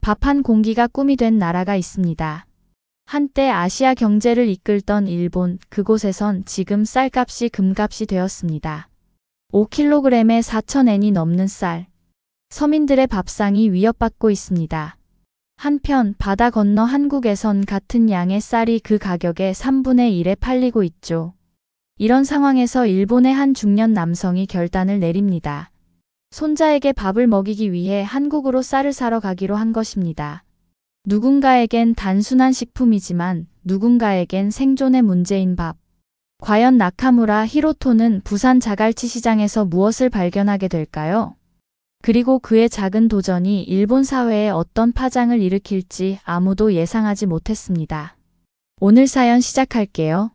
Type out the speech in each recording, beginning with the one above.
밥 한 공기가 꿈이 된 나라가 있습니다. 한때 아시아 경제를 이끌던 일본, 그곳에선 지금 쌀값이 금값이 되었습니다. 5kg에 4,000엔이 넘는 쌀. 서민들의 밥상이 위협받고 있습니다. 한편 바다 건너 한국에선 같은 양의 쌀이 그 가격의 3분의 1에 팔리고 있죠. 이런 상황에서 일본의 한 중년 남성이 결단을 내립니다. 손자에게 밥을 먹이기 위해 한국으로 쌀을 사러 가기로 한 것입니다. 누군가에겐 단순한 식품이지만 누군가에겐 생존의 문제인 밥. 과연 나카무라 히로토는 부산 자갈치 시장에서 무엇을 발견하게 될까요? 그리고 그의 작은 도전이 일본 사회에 어떤 파장을 일으킬지 아무도 예상하지 못했습니다. 오늘 사연 시작할게요.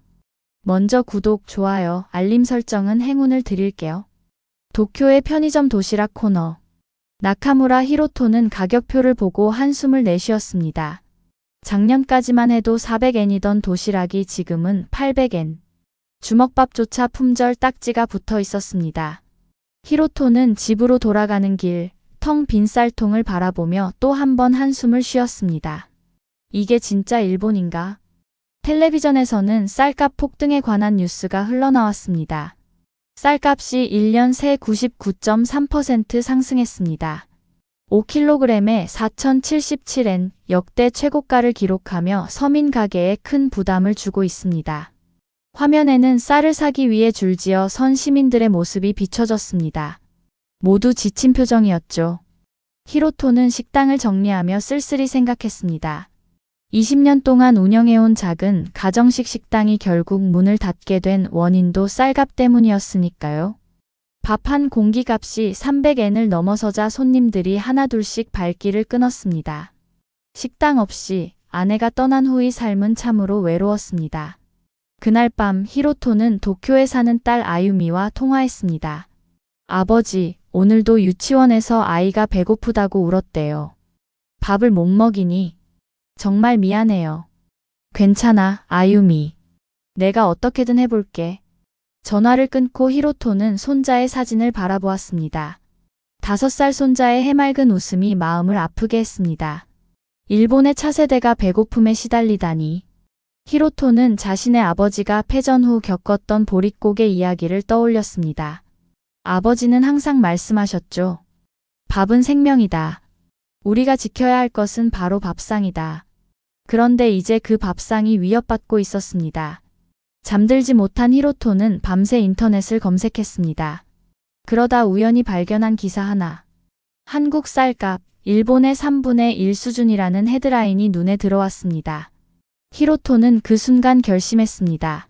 먼저 구독, 좋아요, 알림 설정은 행운을 드릴게요. 도쿄의 편의점 도시락 코너. 나카무라 히로토는 가격표를 보고 한숨을 내쉬었습니다. 작년까지만 해도 400엔이던 도시락이 지금은 800엔. 주먹밥조차 품절 딱지가 붙어 있었습니다. 히로토는 집으로 돌아가는 길, 텅 빈 쌀통을 바라보며 또 한 번 한숨을 쉬었습니다. 이게 진짜 일본인가? 텔레비전에서는 쌀값 폭등에 관한 뉴스가 흘러나왔습니다. 쌀값이 1년 새 99.3% 상승했습니다. 5kg에 4,077엔, 역대 최고가를 기록하며 서민 가게에 큰 부담을 주고 있습니다. 화면에는 쌀을 사기 위해 줄지어 선 시민들의 모습이 비춰졌습니다. 모두 지친 표정이었죠. 히로토는 식당을 정리하며 쓸쓸히 생각했습니다. 20년 동안 운영해온 작은 가정식 식당이 결국 문을 닫게 된 원인도 쌀값 때문이었으니까요. 밥 한 공기 값이 300엔을 넘어서자 손님들이 하나둘씩 발길을 끊었습니다. 식당 없이 아내가 떠난 후의 삶은 참으로 외로웠습니다. 그날 밤 히로토는 도쿄에 사는 딸 아유미와 통화했습니다. 아버지, 오늘도 유치원에서 아이가 배고프다고 울었대요. 밥을 못 먹이니? 정말 미안해요. 괜찮아, 아유미. 내가 어떻게든 해볼게. 전화를 끊고 히로토는 손자의 사진을 바라보았습니다. 5살 손자의 해맑은 웃음이 마음을 아프게 했습니다. 일본의 차세대가 배고픔에 시달리다니. 히로토는 자신의 아버지가 패전 후 겪었던 보릿고개 이야기를 떠올렸습니다. 아버지는 항상 말씀하셨죠. 밥은 생명이다. 우리가 지켜야 할 것은 바로 밥상이다. 그런데 이제 그 밥상이 위협받고 있었습니다. 잠들지 못한 히로토는 밤새 인터넷을 검색했습니다. 그러다 우연히 발견한 기사 하나. 한국 쌀값, 일본의 3분의 1 수준이라는 헤드라인이 눈에 들어왔습니다. 히로토는 그 순간 결심했습니다.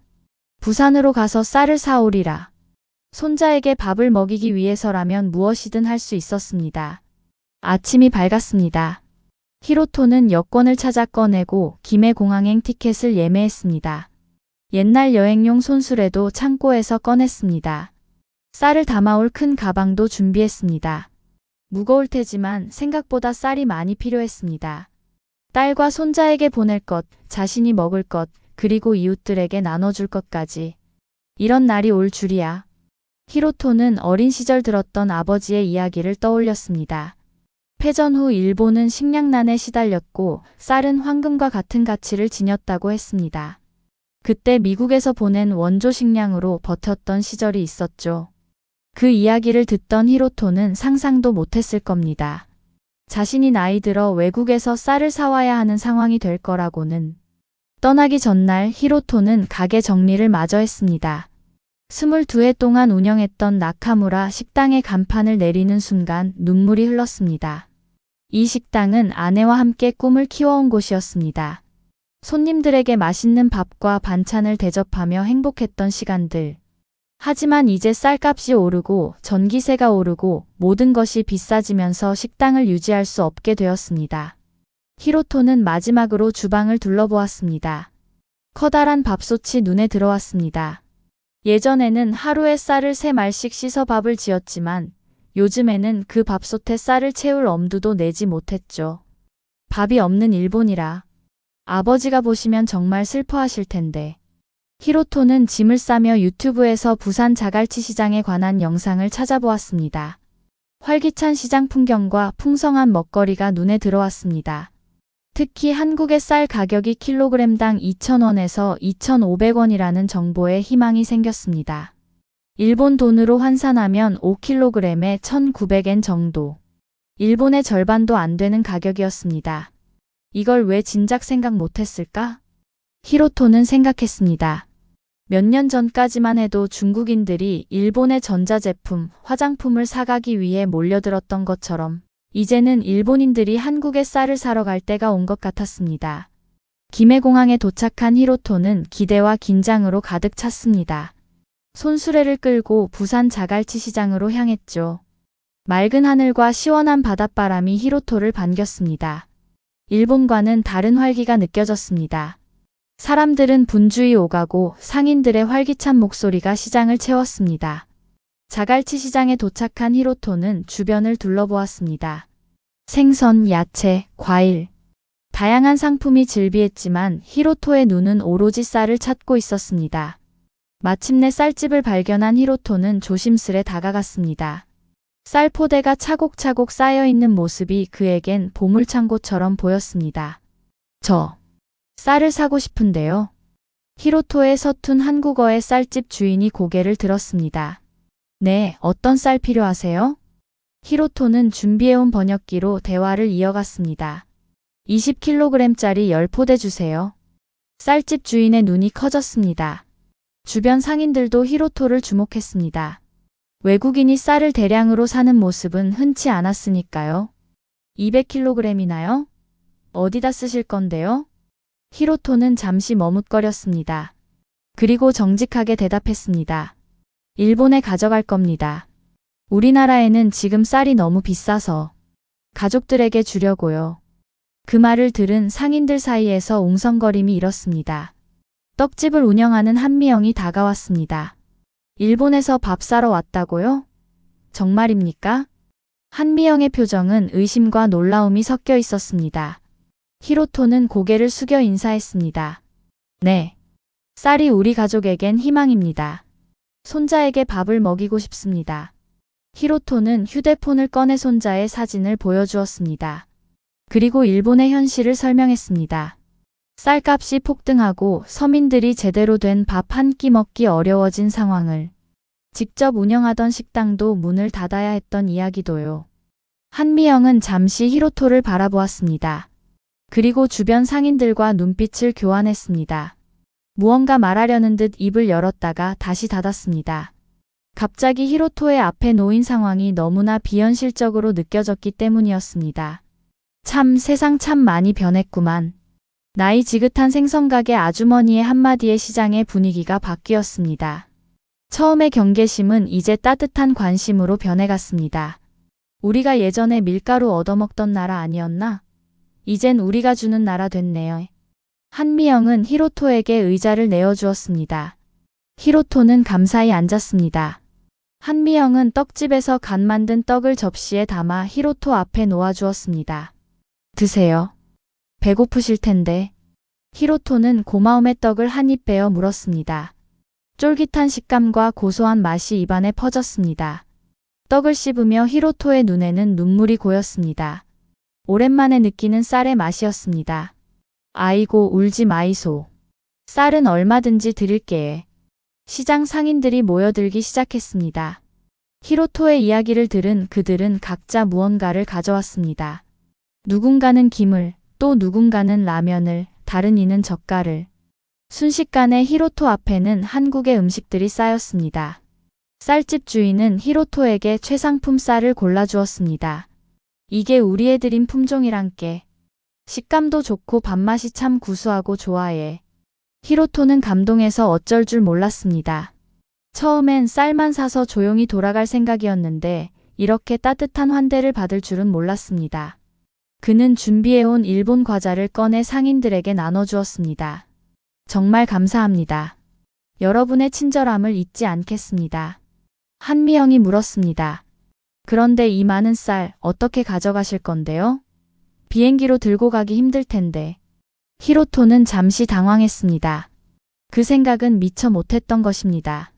부산으로 가서 쌀을 사오리라. 손자에게 밥을 먹이기 위해서라면 무엇이든 할 수 있었습니다. 아침이 밝았습니다. 히로토는 여권을 찾아 꺼내고 김해공항행 티켓을 예매했습니다. 옛날 여행용 손수레도 창고에서 꺼냈습니다. 쌀을 담아올 큰 가방도 준비했습니다. 무거울 테지만 생각보다 쌀이 많이 필요했습니다. 딸과 손자에게 보낼 것, 자신이 먹을 것, 그리고 이웃들에게 나눠줄 것까지. 이런 날이 올 줄이야. 히로토는 어린 시절 들었던 아버지의 이야기를 떠올렸습니다. 패전 후 일본은 식량난에 시달렸고 쌀은 황금과 같은 가치를 지녔다고 했습니다. 그때 미국에서 보낸 원조 식량으로 버텼던 시절이 있었죠. 그 이야기를 듣던 히로토는 상상도 못했을 겁니다. 자신이 나이 들어 외국에서 쌀을 사와야 하는 상황이 될 거라고는. 떠나기 전날 히로토는 가게 정리를 마저 했습니다. 22해 동안 운영했던 나카무라 식당의 간판을 내리는 순간 눈물이 흘렀습니다. 이 식당은 아내와 함께 꿈을 키워온 곳이었습니다. 손님들에게 맛있는 밥과 반찬을 대접하며 행복했던 시간들. 하지만 이제 쌀값이 오르고 전기세가 오르고 모든 것이 비싸지면서 식당을 유지할 수 없게 되었습니다. 히로토는 마지막으로 주방을 둘러보았습니다. 커다란 밥솥이 눈에 들어왔습니다. 예전에는 하루에 쌀을 3말씩 씻어 밥을 지었지만 요즘에는 그 밥솥에 쌀을 채울 엄두도 내지 못했죠. 밥이 없는 일본이라. 아버지가 보시면 정말 슬퍼하실 텐데. 히로토는 짐을 싸며 유튜브에서 부산 자갈치 시장에 관한 영상을 찾아보았습니다. 활기찬 시장 풍경과 풍성한 먹거리가 눈에 들어왔습니다. 특히 한국의 쌀 가격이 킬로그램당 2,000원에서 2,500원이라는 정보에 희망이 생겼습니다. 일본 돈으로 환산하면 5kg에 1,900엔 정도. 일본의 절반도 안 되는 가격이었습니다. 이걸 왜 진작 생각 못했을까? 히로토는 생각했습니다. 몇 년 전까지만 해도 중국인들이 일본의 전자제품, 화장품을 사가기 위해 몰려들었던 것처럼 이제는 일본인들이 한국의 쌀을 사러 갈 때가 온 것 같았습니다. 김해공항에 도착한 히로토는 기대와 긴장으로 가득 찼습니다. 손수레를 끌고 부산 자갈치 시장으로 향했죠. 맑은 하늘과 시원한 바닷바람이 히로토를 반겼습니다. 일본과는 다른 활기가 느껴졌습니다. 사람들은 분주히 오가고 상인들의 활기찬 목소리가 시장을 채웠습니다. 자갈치 시장에 도착한 히로토는 주변을 둘러보았습니다. 생선, 야채, 과일. 다양한 상품이 즐비했지만 히로토의 눈은 오로지 쌀을 찾고 있었습니다. 마침내 쌀집을 발견한 히로토는 조심스레 다가갔습니다. 쌀 포대가 차곡차곡 쌓여있는 모습이 그에겐 보물창고처럼 보였습니다. 저 쌀을 사고 싶은데요. 히로토의 서툰 한국어의 쌀집 주인이 고개를 들었습니다. 네, 어떤 쌀 필요하세요? 히로토는 준비해온 번역기로 대화를 이어갔습니다. 20kg짜리 10포대 주세요. 쌀집 주인의 눈이 커졌습니다. 주변 상인들도 히로토를 주목했습니다. 외국인이 쌀을 대량으로 사는 모습은 흔치 않았으니까요. 200kg이나요? 어디다 쓰실 건데요? 히로토는 잠시 머뭇거렸습니다. 그리고 정직하게 대답했습니다. 일본에 가져갈 겁니다. 우리나라에는 지금 쌀이 너무 비싸서 가족들에게 주려고요. 그 말을 들은 상인들 사이에서 웅성거림이 일었습니다. 떡집을 운영하는 한미영이 다가왔습니다. 일본에서 밥 사러 왔다고요? 정말입니까? 한미영의 표정은 의심과 놀라움이 섞여 있었습니다. 히로토는 고개를 숙여 인사했습니다. 네. 쌀이 우리 가족에겐 희망입니다. 손자에게 밥을 먹이고 싶습니다. 히로토는 휴대폰을 꺼내 손자의 사진을 보여주었습니다. 그리고 일본의 현실을 설명했습니다. 쌀값이 폭등하고 서민들이 제대로 된 밥 한 끼 먹기 어려워진 상황을, 직접 운영하던 식당도 문을 닫아야 했던 이야기도요. 한미영은 잠시 히로토를 바라보았습니다. 그리고 주변 상인들과 눈빛을 교환했습니다. 무언가 말하려는 듯 입을 열었다가 다시 닫았습니다. 갑자기 히로토의 앞에 놓인 상황이 너무나 비현실적으로 느껴졌기 때문이었습니다. 참, 세상 참 많이 변했구만. 나이 지긋한 생선가게 아주머니의 한마디에 시장의 분위기가 바뀌었습니다. 처음의 경계심은 이제 따뜻한 관심으로 변해갔습니다. 우리가 예전에 밀가루 얻어먹던 나라 아니었나? 이젠 우리가 주는 나라 됐네요. 한미영은 히로토에게 의자를 내어주었습니다. 히로토는 감사히 앉았습니다. 한미영은 떡집에서 간 만든 떡을 접시에 담아 히로토 앞에 놓아주었습니다. 드세요. 배고프실 텐데. 히로토는 고마움의 떡을 한 입 베어 물었습니다. 쫄깃한 식감과 고소한 맛이 입안에 퍼졌습니다. 떡을 씹으며 히로토의 눈에는 눈물이 고였습니다. 오랜만에 느끼는 쌀의 맛이었습니다. 아이고, 울지 마이소. 쌀은 얼마든지 드릴게. 시장 상인들이 모여들기 시작했습니다. 히로토의 이야기를 들은 그들은 각자 무언가를 가져왔습니다. 누군가는 김을, 또 누군가는 라면을, 다른 이는 젓갈을. 순식간에 히로토 앞에는 한국의 음식들이 쌓였습니다. 쌀집 주인은 히로토에게 최상품 쌀을 골라주었습니다. 이게 우리의 드린 품종이란께. 식감도 좋고 밥맛이 참 구수하고 좋아해. 히로토는 감동해서 어쩔 줄 몰랐습니다. 처음엔 쌀만 사서 조용히 돌아갈 생각이었는데 이렇게 따뜻한 환대를 받을 줄은 몰랐습니다. 그는 준비해온 일본 과자를 꺼내 상인들에게 나눠주었습니다. 정말 감사합니다. 여러분의 친절함을 잊지 않겠습니다. 한미영이 물었습니다. 그런데 이 많은 쌀 어떻게 가져가실 건데요? 비행기로 들고 가기 힘들 텐데. 히로토는 잠시 당황했습니다. 그 생각은 미처 못했던 것입니다.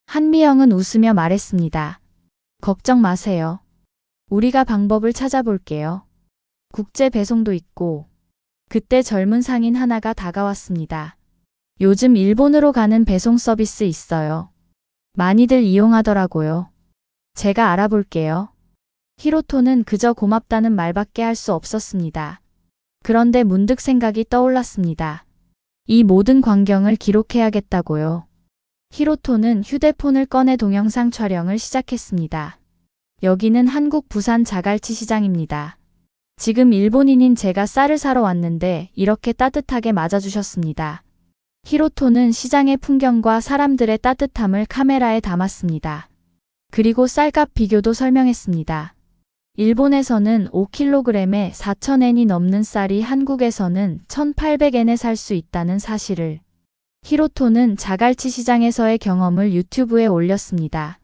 한미영은 웃으며 말했습니다. 걱정 마세요. 우리가 방법을 찾아볼게요. 국제 배송도 있고. 그때 젊은 상인 하나가 다가왔습니다. 요즘 일본으로 가는 배송 서비스 있어요. 많이들 이용하더라고요. 제가 알아볼게요. 히로토는 그저 고맙다는 말밖에 할 수 없었습니다. 그런데 문득 생각이 떠올랐습니다. 이 모든 광경을 기록해야겠다고요. 히로토는 휴대폰을 꺼내 동영상 촬영을 시작했습니다. 여기는 한국 부산 자갈치 시장입니다. 지금 일본인인 제가 쌀을 사러 왔는데 이렇게 따뜻하게 맞아주셨습니다. 히로토는 시장의 풍경과 사람들의 따뜻함을 카메라에 담았습니다. 그리고 쌀값 비교도 설명했습니다. 일본에서는 5kg에 4,000엔이 넘는 쌀이 한국에서는 1,800엔에 살 수 있다는 사실을. 히로토는 자갈치 시장에서의 경험을 유튜브에 올렸습니다.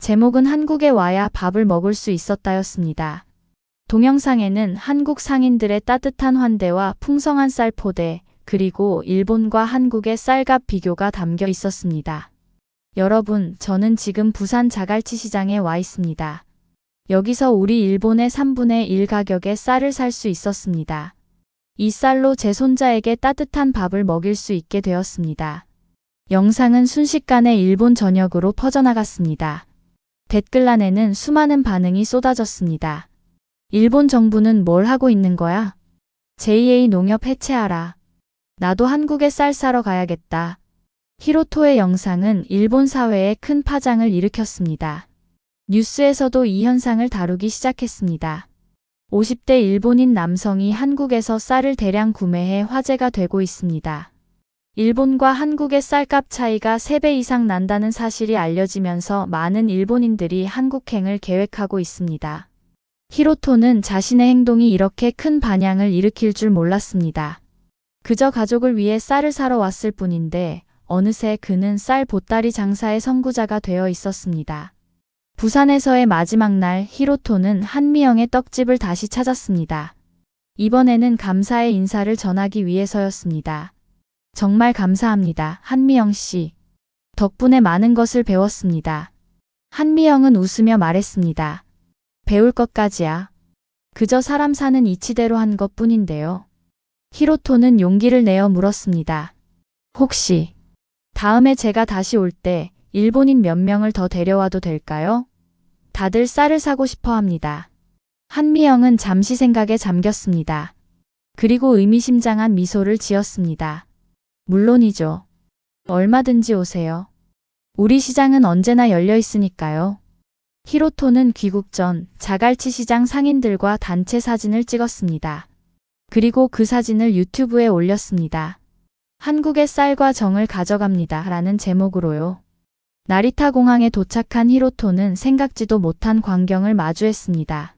제목은 한국에 와야 밥을 먹을 수 있었다였습니다. 동영상에는 한국 상인들의 따뜻한 환대와 풍성한 쌀 포대, 그리고 일본과 한국의 쌀값 비교가 담겨 있었습니다. 여러분, 저는 지금 부산 자갈치 시장에 와 있습니다. 여기서 우리 일본의 3분의 1 가격에 쌀을 살 수 있었습니다. 이 쌀로 제 손자에게 따뜻한 밥을 먹일 수 있게 되었습니다. 영상은 순식간에 일본 전역으로 퍼져나갔습니다. 댓글란에는 수많은 반응이 쏟아졌습니다. 일본 정부는 뭘 하고 있는 거야? JA 농협 해체하라. 나도 한국에 쌀 사러 가야겠다. 히로토의 영상은 일본 사회에 큰 파장을 일으켰습니다. 뉴스에서도 이 현상을 다루기 시작했습니다. 50대 일본인 남성이 한국에서 쌀을 대량 구매해 화제가 되고 있습니다. 일본과 한국의 쌀값 차이가 3배 이상 난다는 사실이 알려지면서 많은 일본인들이 한국행을 계획하고 있습니다. 히로토는 자신의 행동이 이렇게 큰 반향을 일으킬 줄 몰랐습니다. 그저 가족을 위해 쌀을 사러 왔을 뿐인데 어느새 그는 쌀 보따리 장사의 선구자가 되어 있었습니다. 부산에서의 마지막 날 히로토는 한미영의 떡집을 다시 찾았습니다. 이번에는 감사의 인사를 전하기 위해서였습니다. 정말 감사합니다, 한미영 씨. 덕분에 많은 것을 배웠습니다. 한미영은 웃으며 말했습니다. 배울 것까지야. 그저 사람 사는 이치대로 한 것뿐인데요. 히로토는 용기를 내어 물었습니다. 혹시 다음에 제가 다시 올 때 일본인 몇 명을 더 데려와도 될까요? 다들 쌀을 사고 싶어 합니다. 한미영은 잠시 생각에 잠겼습니다. 그리고 의미심장한 미소를 지었습니다. 물론이죠. 얼마든지 오세요. 우리 시장은 언제나 열려 있으니까요. 히로토는 귀국 전 자갈치 시장 상인들과 단체 사진을 찍었습니다. 그리고 그 사진을 유튜브에 올렸습니다. 한국의 쌀과 정을 가져갑니다. 라는 제목으로요. 나리타 공항에 도착한 히로토는 생각지도 못한 광경을 마주했습니다.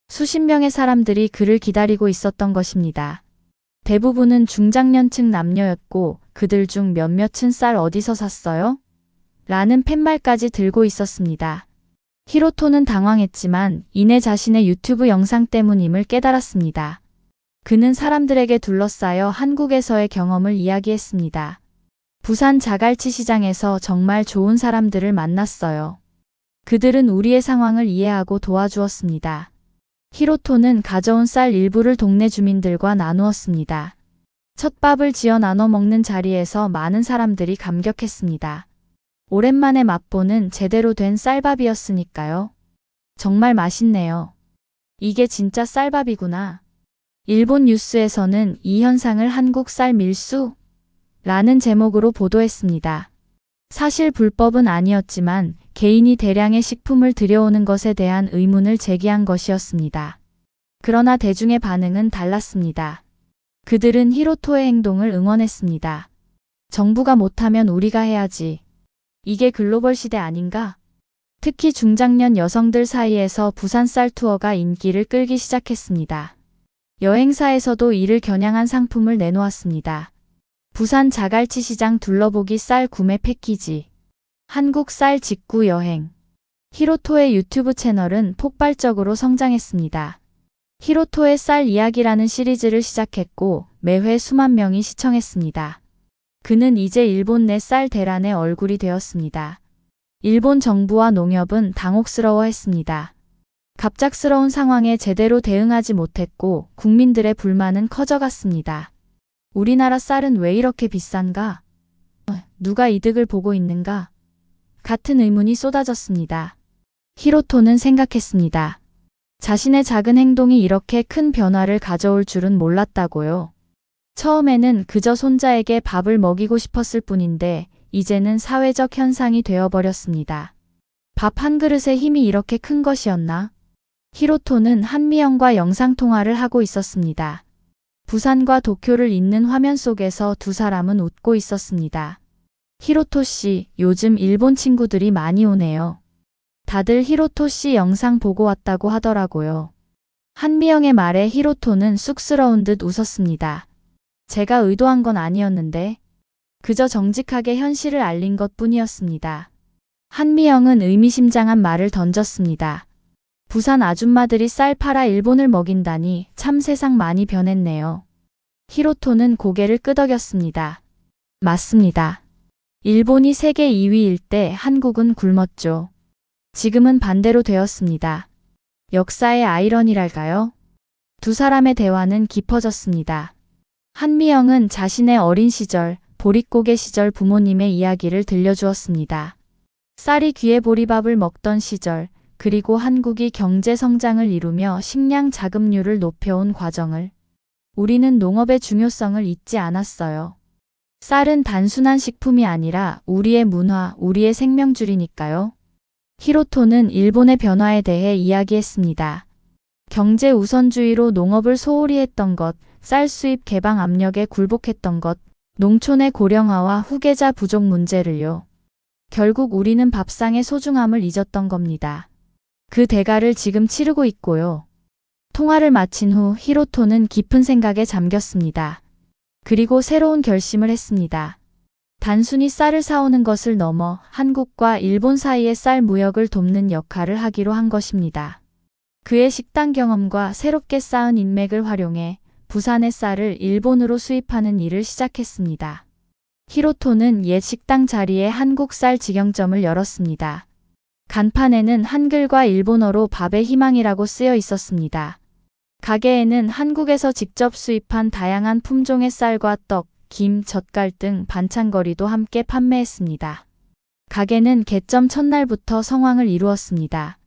수십 명의 사람들이 그를 기다리고 있었던 것입니다. 대부분은 중장년층 남녀였고 그들 중 몇몇은 쌀 어디서 샀어요? 라는 팻말까지 들고 있었습니다. 히로토는 당황했지만 이내 자신의 유튜브 영상 때문임을 깨달았습니다. 그는 사람들에게 둘러싸여 한국에서의 경험을 이야기했습니다. 부산 자갈치 시장에서 정말 좋은 사람들을 만났어요. 그들은 우리의 상황을 이해하고 도와주었습니다. 히로토는 가져온 쌀 일부를 동네 주민들과 나누었습니다. 첫 밥을 지어 나눠 먹는 자리에서 많은 사람들이 감격했습니다. 오랜만에 맛보는 제대로 된 쌀밥이었으니까요. 정말 맛있네요. 이게 진짜 쌀밥이구나. 일본 뉴스에서는 이 현상을 한국 쌀 밀수? 라는 제목으로 보도했습니다. 사실 불법은 아니었지만 개인이 대량의 식품을 들여오는 것에 대한 의문을 제기한 것이었습니다. 그러나 대중의 반응은 달랐습니다. 그들은 히로토의 행동을 응원했습니다. 정부가 못하면 우리가 해야지. 이게 글로벌 시대 아닌가? 특히 중장년 여성들 사이에서 부산 쌀 투어가 인기를 끌기 시작했습니다. 여행사에서도 이를 겨냥한 상품을 내놓았습니다. 부산 자갈치 시장 둘러보기 쌀 구매 패키지. 한국 쌀 직구 여행. 히로토의 유튜브 채널은 폭발적으로 성장했습니다. 히로토의 쌀 이야기라는 시리즈를 시작했고 매회 수만 명이 시청했습니다. 그는 이제 일본 내 쌀 대란의 얼굴이 되었습니다. 일본 정부와 농협은 당혹스러워했습니다. 갑작스러운 상황에 제대로 대응하지 못했고 국민들의 불만은 커져갔습니다. 우리나라 쌀은 왜 이렇게 비싼가? 누가 이득을 보고 있는가? 같은 의문이 쏟아졌습니다. 히로토는 생각했습니다. 자신의 작은 행동이 이렇게 큰 변화를 가져올 줄은 몰랐다고요. 처음에는 그저 손자에게 밥을 먹이고 싶었을 뿐인데 이제는 사회적 현상이 되어버렸습니다. 밥 한 그릇에 힘이 이렇게 큰 것이었나? 히로토는 한미영과 영상통화를 하고 있었습니다. 부산과 도쿄를 잇는 화면 속에서 두 사람은 웃고 있었습니다. 히로토 씨, 요즘 일본 친구들이 많이 오네요. 다들 히로토 씨 영상 보고 왔다고 하더라고요. 한미영의 말에 히로토는 쑥스러운 듯 웃었습니다. 제가 의도한 건 아니었는데 그저 정직하게 현실을 알린 것 뿐이었습니다. 한미영은 의미심장한 말을 던졌습니다. 부산 아줌마들이 쌀 팔아 일본을 먹인다니 참 세상 많이 변했네요. 히로토는 고개를 끄덕였습니다. 맞습니다. 일본이 세계 2위일 때 한국은 굶었죠. 지금은 반대로 되었습니다. 역사의 아이러니랄까요? 두 사람의 대화는 깊어졌습니다. 한미영은 자신의 어린 시절, 보릿고개 시절 부모님의 이야기를 들려주었습니다. 쌀이 귀에 보리밥을 먹던 시절, 그리고 한국이 경제 성장을 이루며 식량 자급률을 높여온 과정을. 우리는 농업의 중요성을 잊지 않았어요. 쌀은 단순한 식품이 아니라 우리의 문화, 우리의 생명줄이니까요. 히로토는 일본의 변화에 대해 이야기했습니다. 경제 우선주의로 농업을 소홀히 했던 것, 쌀 수입 개방 압력에 굴복했던 것, 농촌의 고령화와 후계자 부족 문제를요. 결국 우리는 밥상의 소중함을 잊었던 겁니다. 그 대가를 지금 치르고 있고요. 통화를 마친 후 히로토는 깊은 생각에 잠겼습니다. 그리고 새로운 결심을 했습니다. 단순히 쌀을 사오는 것을 넘어 한국과 일본 사이의 쌀 무역을 돕는 역할을 하기로 한 것입니다. 그의 식당 경험과 새롭게 쌓은 인맥을 활용해 부산의 쌀을 일본으로 수입하는 일을 시작했습니다. 히로토는 옛 식당 자리에 한국 쌀 직영점을 열었습니다. 간판에는 한글과 일본어로 밥의 희망이라고 쓰여 있었습니다. 가게에는 한국에서 직접 수입한 다양한 품종의 쌀과 떡, 김, 젓갈 등 반찬거리도 함께 판매했습니다. 가게는 개점 첫날부터 성황을 이루었습니다.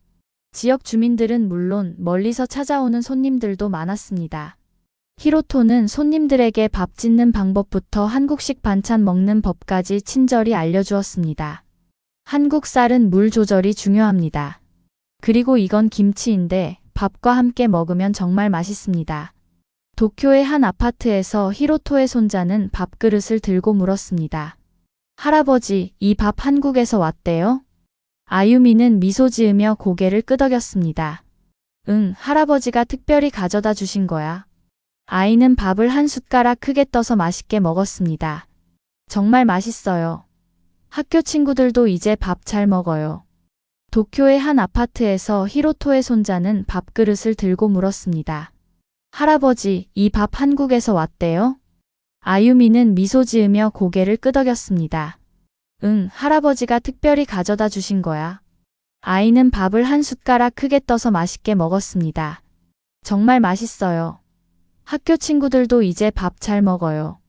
지역 주민들은 물론 멀리서 찾아오는 손님들도 많았습니다. 히로토는 손님들에게 밥 짓는 방법부터 한국식 반찬 먹는 법까지 친절히 알려주었습니다. 한국 쌀은 물 조절이 중요합니다. 그리고 이건 김치인데 밥과 함께 먹으면 정말 맛있습니다. 도쿄의 한 아파트에서 히로토의 손자는 밥그릇을 들고 물었습니다. 할아버지, 이 밥 한국에서 왔대요? 아유미는 미소 지으며 고개를 끄덕였습니다. 응, 할아버지가 특별히 가져다 주신 거야. 아이는 밥을 한 숟가락 크게 떠서 맛있게 먹었습니다. 정말 맛있어요. 학교 친구들도 이제 밥 잘 먹어요. 도쿄의 한 아파트에서 히로토의 손자는 밥그릇을 들고 물었습니다. 할아버지, 이 밥 한국에서 왔대요? 아유미는 미소 지으며 고개를 끄덕였습니다. 응, 할아버지가 특별히 가져다 주신 거야. 아이는 밥을 한 숟가락 크게 떠서 맛있게 먹었습니다. 정말 맛있어요. 학교 친구들도 이제 밥 잘 먹어요.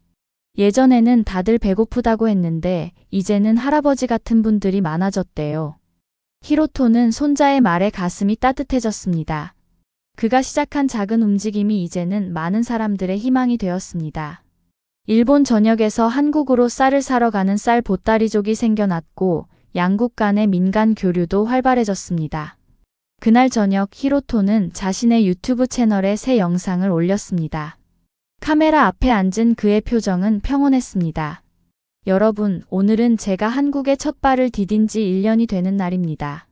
예전에는 다들 배고프다고 했는데 이제는 할아버지 같은 분들이 많아졌대요. 히로토는 손자의 말에 가슴이 따뜻해졌습니다. 그가 시작한 작은 움직임이 이제는 많은 사람들의 희망이 되었습니다. 일본 전역에서 한국으로 쌀을 사러 가는 쌀 보따리족이 생겨났고 양국 간의 민간 교류도 활발해졌습니다. 그날 저녁 히로토는 자신의 유튜브 채널에 새 영상을 올렸습니다. 카메라 앞에 앉은 그의 표정은 평온했습니다. 여러분, 오늘은 제가 한국에 첫 발을 디딘 지 1년이 되는 날입니다.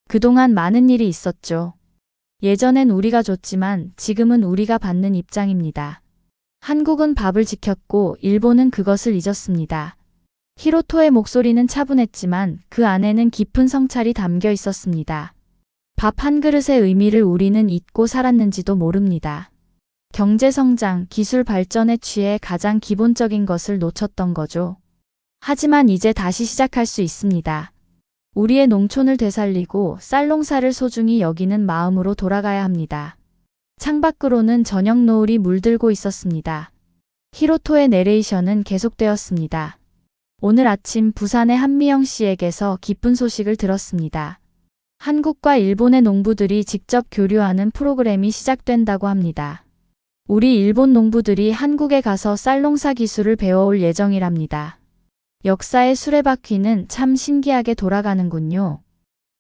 그동안 많은 일이 있었죠. 예전엔 우리가 줬지만 지금은 우리가 받는 입장입니다. 한국은 밥을 지켰고 일본은 그것을 잊었습니다. 히로토의 목소리는 차분했지만 그 안에는 깊은 성찰이 담겨 있었습니다. 밥 한 그릇의 의미를 우리는 잊고 살았는지도 모릅니다. 경제성장, 기술 발전에 취해 가장 기본적인 것을 놓쳤던 거죠. 하지만 이제 다시 시작할 수 있습니다. 우리의 농촌을 되살리고 쌀농사를 소중히 여기는 마음으로 돌아가야 합니다. 창밖으로는 저녁 노을이 물들고 있었습니다. 히로토의 내레이션은 계속되었습니다. 오늘 아침 부산의 한미영 씨에게서 기쁜 소식을 들었습니다. 한국과 일본의 농부들이 직접 교류하는 프로그램이 시작된다고 합니다. 우리 일본 농부들이 한국에 가서 쌀농사 기술을 배워올 예정이랍니다. 역사의 수레바퀴는 참 신기하게 돌아가는군요.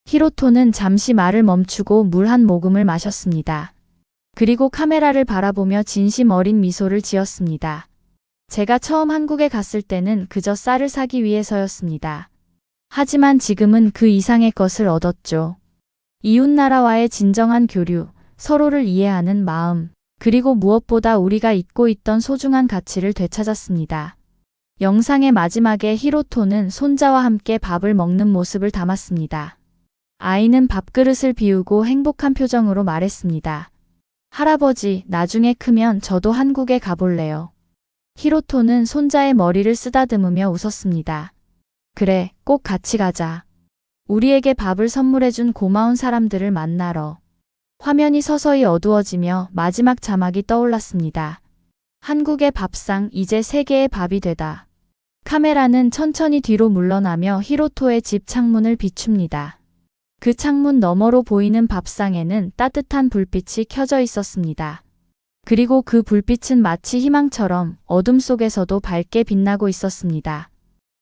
히로토는 잠시 말을 멈추고 물 한 모금을 마셨습니다. 그리고 카메라를 바라보며 진심 어린 미소를 지었습니다. 제가 처음 한국에 갔을 때는 그저 쌀을 사기 위해서였습니다. 하지만 지금은 그 이상의 것을 얻었죠. 이웃나라와의 진정한 교류, 서로를 이해하는 마음, 그리고 무엇보다 우리가 잊고 있던 소중한 가치를 되찾았습니다. 영상의 마지막에 히로토는 손자와 함께 밥을 먹는 모습을 담았습니다. 아이는 밥그릇을 비우고 행복한 표정으로 말했습니다. 할아버지, 나중에 크면 저도 한국에 가볼래요. 히로토는 손자의 머리를 쓰다듬으며 웃었습니다. 그래, 꼭 같이 가자. 우리에게 밥을 선물해준 고마운 사람들을 만나러. 화면이 서서히 어두워지며 마지막 자막이 떠올랐습니다. 한국의 밥상, 이제 세계의 밥이 되다. 카메라는 천천히 뒤로 물러나며 히로토의 집 창문을 비춥니다. 그 창문 너머로 보이는 밥상에는 따뜻한 불빛이 켜져 있었습니다. 그리고 그 불빛은 마치 희망처럼 어둠 속에서도 밝게 빛나고 있었습니다.